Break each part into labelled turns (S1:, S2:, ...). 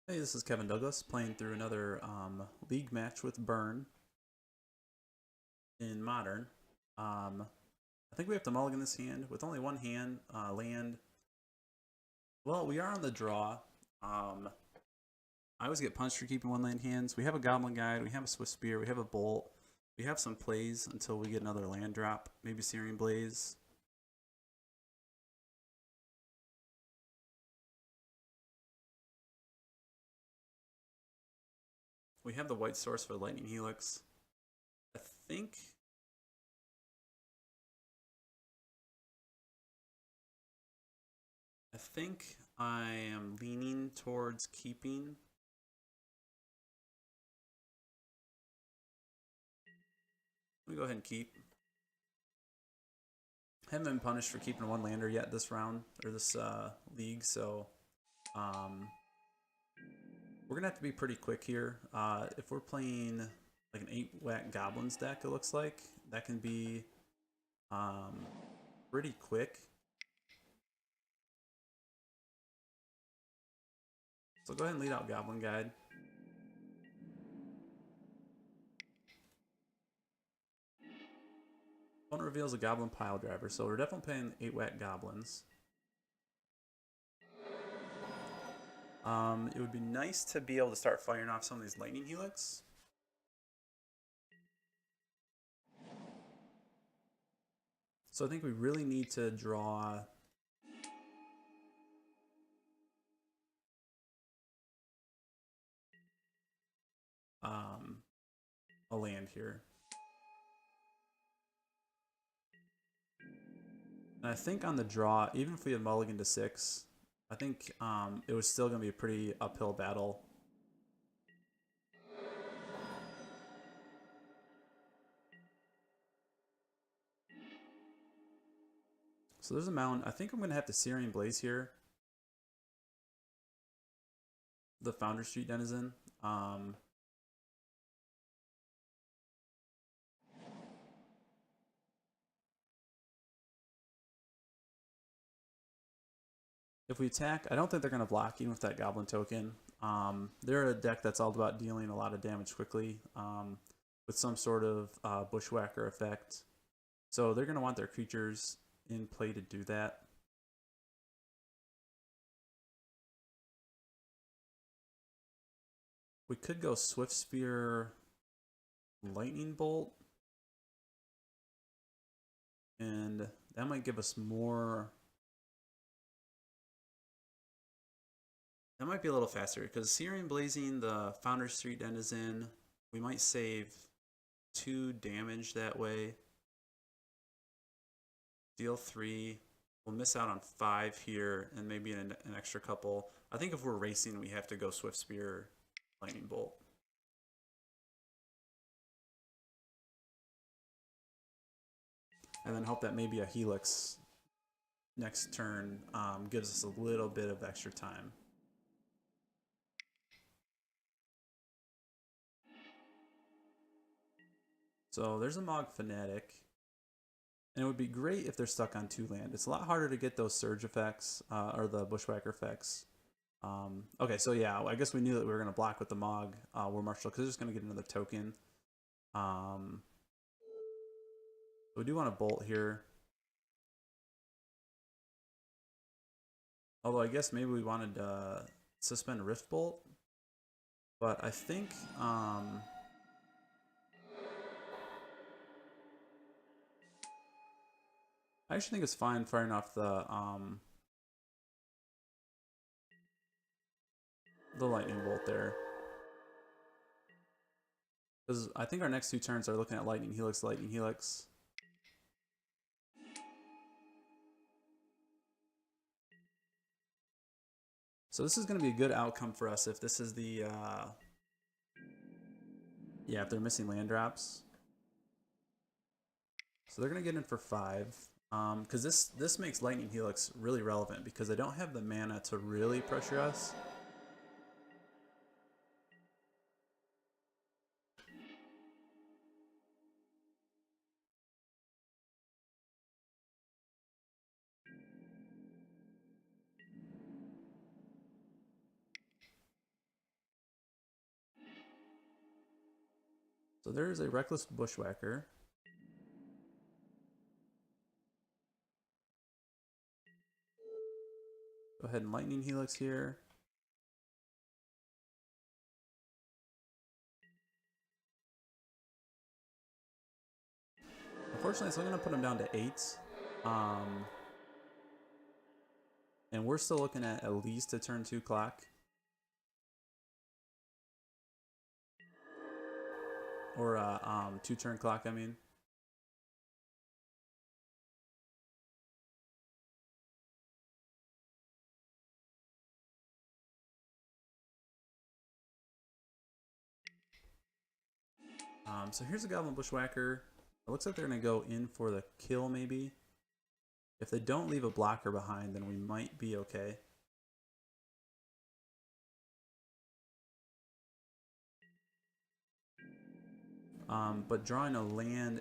S1: Hey, this is Kevin Douglas playing through another league match with Burn in Modern. I think we have to mulligan this hand with only one hand land. Well, we are on the draw. I always get punched for keeping one land hands. We have a Goblin Guide, we have a Swift Spear, we have a Bolt. We have some plays until we get another land drop, maybe Searing Blaze. We have the white source for Lightning Helix. I think I am leaning towards keeping. Let me go ahead and keep. Haven't been punished for keeping one lander yet this round, or this league, so we're gonna have to be pretty quick here. If we're playing like an 8-whack Goblins deck, it looks like, that can be pretty quick. So go ahead and lead out Goblin Guide. Opponent reveals a Goblin Pile Driver, so we're definitely playing 8-whack Goblins. It would be nice to be able to start firing off some of these Lightning Helix. So I think we really need to draw a land here. And I think on the draw, even if we had mulligan to 6, I think it was still going to be a pretty uphill battle. So there's a mountain. I think I'm going to have to Searing Blaze here. The Founder Street Denizen. If we attack, I don't think they're going to block even with that Goblin token. They're a deck that's all about dealing a lot of damage quickly with some sort of Bushwhacker effect. So they're going to want their creatures in play to do that. We could go Swift Spear, Lightning Bolt, and that might give us more. That might be a little faster because Searing Blazing the Founder Street Denizen, we might save 2 damage that way. Deal 3. We'll miss out on 5 here and maybe an extra couple. I think if we're racing, we have to go Swift Spear, Lightning Bolt. And then hope that maybe a Helix next turn gives us a little bit of extra time. So there's a Mog Fanatic. And it would be great if they're stuck on 2 land. It's a lot harder to get those surge effects, or the Bushwhacker effects. Okay, so yeah, I guess we knew that we were going to block with the Mog War Marshal because they're just going to get another token. We do want to bolt here. Although I guess maybe we wanted to suspend Rift Bolt. But I think I actually think it's fine firing off the Lightning Bolt there. Because I think our next 2 turns are looking at Lightning Helix, Lightning Helix. So this is going to be a good outcome for us if this is the, yeah, if they're missing land drops. So they're going to get in for 5. Because this makes Lightning Helix really relevant because they don't have the mana to really pressure us. So there's a Reckless Bushwhacker. Go ahead and Lightning Helix here. Unfortunately, so I'm going to put him down to 8. And we're still looking at least a turn 2 clock. Or a 2-turn clock, I mean. So here's a Goblin Bushwhacker. It looks like they're going to go in for the kill, maybe. If they don't leave a blocker behind, then we might be okay. But drawing a land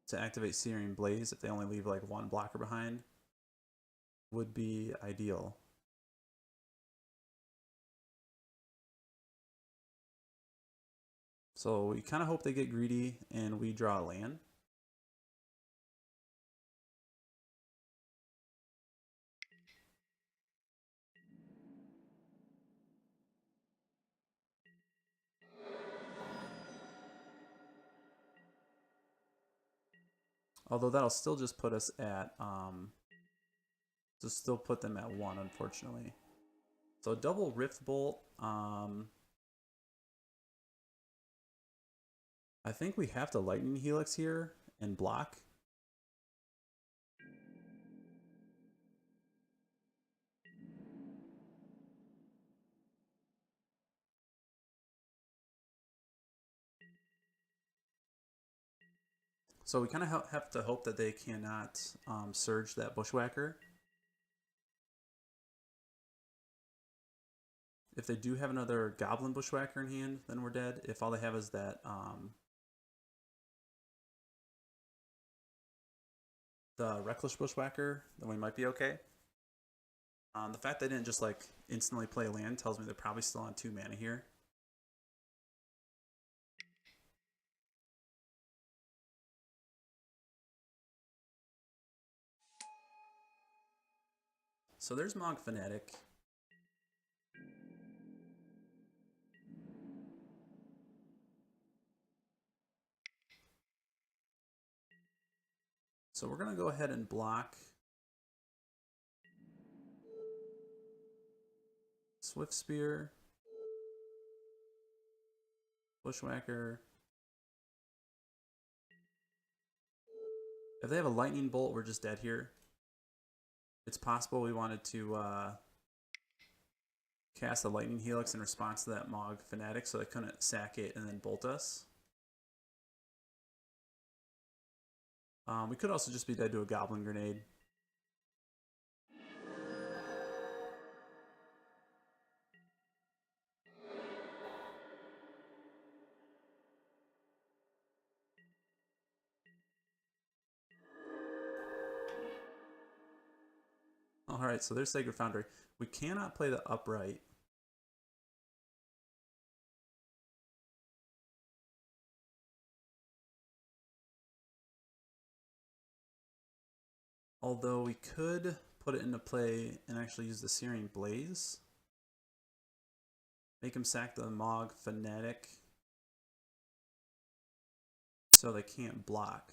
S1: to activate Searing Blaze, if they only leave like 1 blocker behind, would be ideal. So we kind of hope they get greedy and we draw a land. Although that'll still just put us at, just still put them at 1, unfortunately. So double Rift Bolt, I think we have to Lightning Helix here and block. So we kind of have to hope that they cannot surge that Bushwhacker. If they do have another Goblin Bushwhacker in hand, then we're dead. If all they have is that the Reckless Bushwhacker, then we might be okay. The fact they didn't just like instantly play land tells me they're probably still on 2 mana here. So there's Mog Fanatic. So we're going to go ahead and block Swift Spear, Bushwhacker. If they have a Lightning Bolt, we're just dead here. It's possible we wanted to cast a Lightning Helix in response to that Mog Fanatic so they couldn't sack it and then bolt us. We could also just be dead to a Goblin Grenade. Alright, so there's Sacred Foundry. We cannot play the upright. Although we could put it into play and actually use the Searing Blaze. Make him sack the Mog Fanatic so they can't block.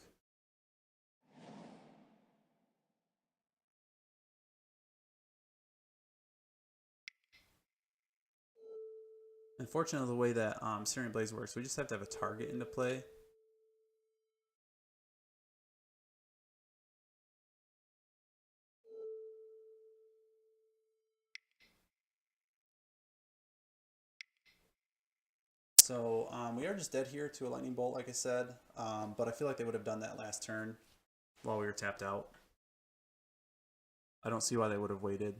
S1: Unfortunately, the way that Searing Blaze works, we just have to have a target into play. So we are just dead here to a Lightning Bolt, like I said, but I feel like they would have done that last turn while we were tapped out. I don't see why they would have waited.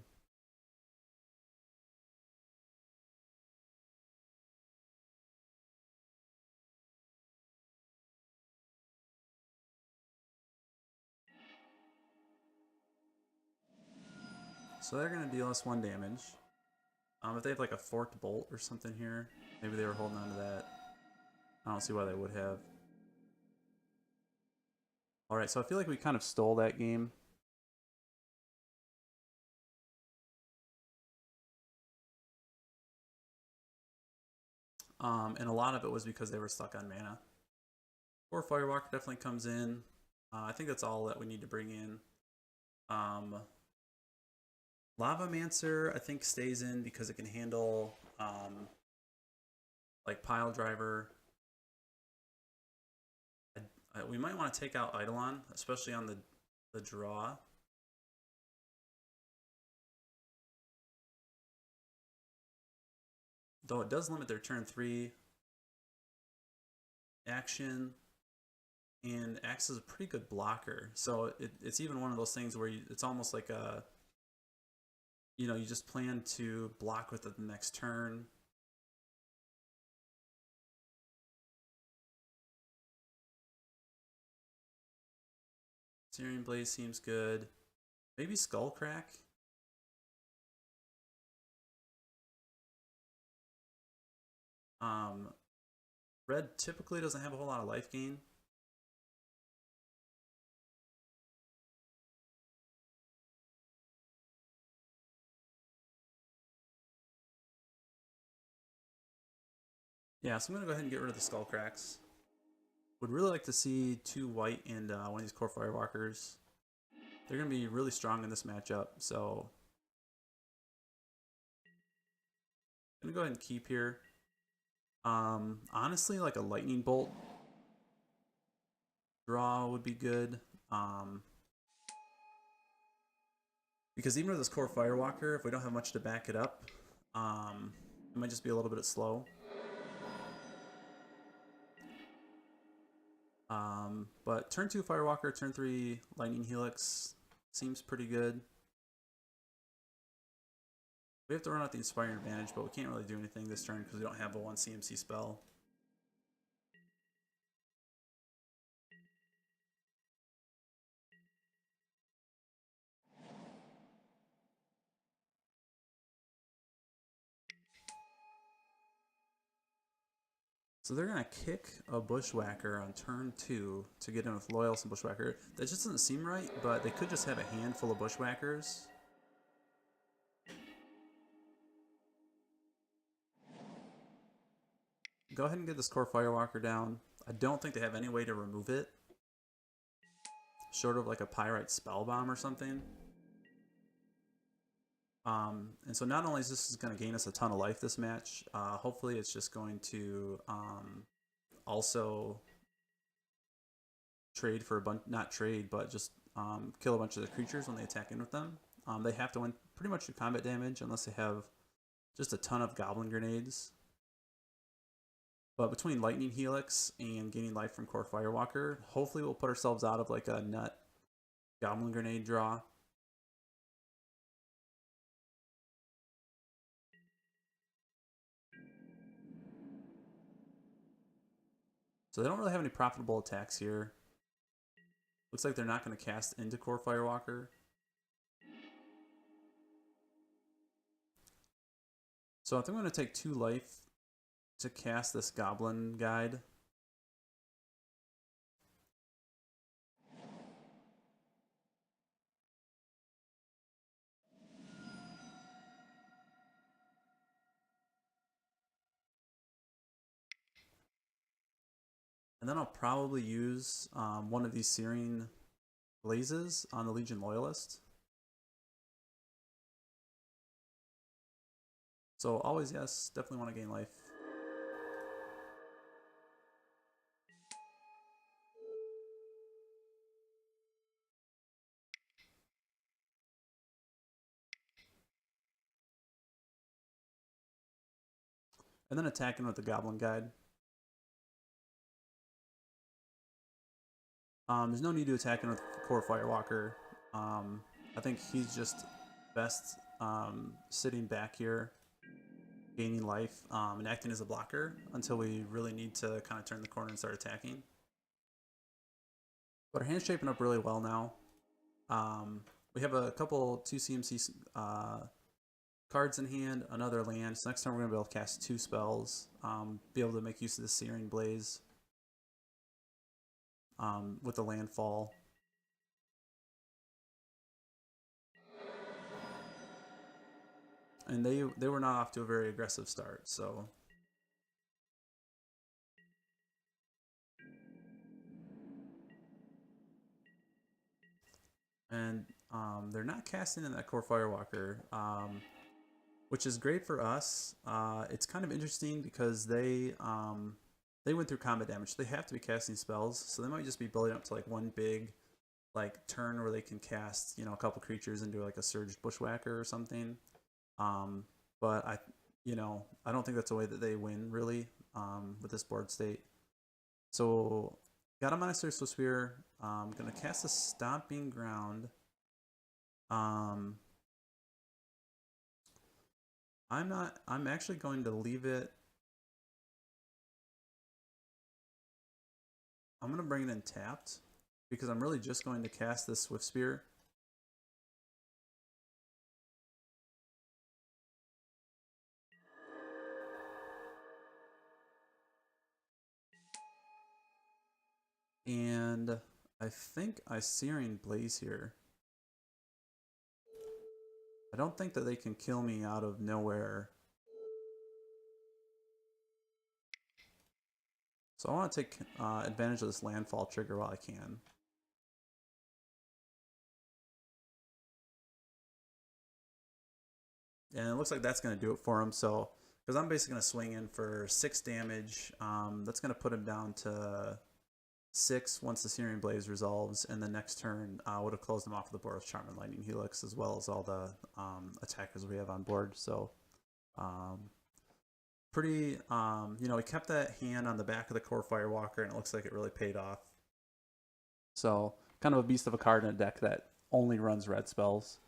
S1: So they're going to deal us 1 damage. If they have like a Forked Bolt or something here, maybe they were holding on to that. I don't see why they would have. Alright, so I feel like we kind of stole that game. And a lot of it was because they were stuck on mana. Or Firewalker definitely comes in. I think that's all that we need to bring in. Lavamancer, I think, stays in because it can handle like Pile Driver. We might want to take out Eidolon, especially on the draw. Though it does limit their turn 3 action, and acts as a pretty good blocker. So it's even one of those things where it's almost like a, you know, you just plan to block with it the next turn. Searing Blaze seems good. Maybe Skullcrack. Red typically doesn't have a whole lot of life gain. Yeah, so I'm going to go ahead and get rid of the Skullcracks. Would really like to see 2 white and one of these Core Firewalkers. They're going to be really strong in this matchup, so I'm going to go ahead and keep here. Honestly, like a Lightning Bolt draw would be good. Because even with this Core Firewalker, if we don't have much to back it up, it might just be a little bit slow. But turn 2 Firewalker, turn 3 Lightning Helix seems pretty good. We have to run out the Inspiring Advantage, but we can't really do anything this turn because we don't have a 1 CMC spell. So they're going to kick a Bushwhacker on turn 2 to get in with Loyalist and Bushwhacker. That just doesn't seem right, but they could just have a handful of Bushwhackers. Go ahead and get this Core Firewalker down. I don't think they have any way to remove it, short of like a Pyrite Spellbomb or something. And so not only is this going to gain us a ton of life this match, hopefully it's just going to also trade for a bunch, not trade, but just kill a bunch of the creatures when they attack in with them. They have to win pretty much through combat damage unless they have just a ton of Goblin Grenades. But between Lightning Helix and gaining life from Core Firewalker, hopefully we'll put ourselves out of like a nut Goblin Grenade draw. So they don't really have any profitable attacks here. Looks like they're not going to cast into Core Firewalker. So I think I'm going to take 2 life to cast this Goblin Guide. And then I'll probably use one of these Searing Blazes on the Legion Loyalist. So always, yes, definitely want to gain life. And then attacking with the Goblin Guide. There's no need to attack him with Core Firewalker. I think he's just best sitting back here, gaining life, and acting as a blocker until we really need to kind of turn the corner and start attacking. But our hand's shaping up really well now. We have a couple 2 CMC cards in hand, another land. So next time we're going to be able to cast 2 spells, be able to make use of the Searing Blaze with the landfall. And they were not off to a very aggressive start, so... And they're not casting in that core Firewalker, which is great for us. It's kind of interesting because they went through combat damage. They have to be casting spells, so they might just be building up to like one big like turn where they can cast, you know, a couple creatures into like a Surged Bushwhacker or something. But I don't think that's a way that they win really with this board state. So got a Monastery Sphere. I'm gonna cast a Stomping Ground. I'm actually going to leave it. I'm gonna bring it in tapped because I'm really just going to cast this Swift Spear. And I think I Searing Blaze here. I don't think that they can kill me out of nowhere. So I want to take advantage of this landfall trigger while I can. And it looks like that's going to do it for him. So, because I'm basically going to swing in for 6 damage. That's going to put him down to 6 once the Searing Blaze resolves, and the next turn would have closed him off the board with Charm and Lightning Helix, as well as all the attackers we have on board. So pretty, we kept that hand on the back of the core Firewalker, and it looks like it really paid off. So kind of a beast of a card in a deck that only runs red spells.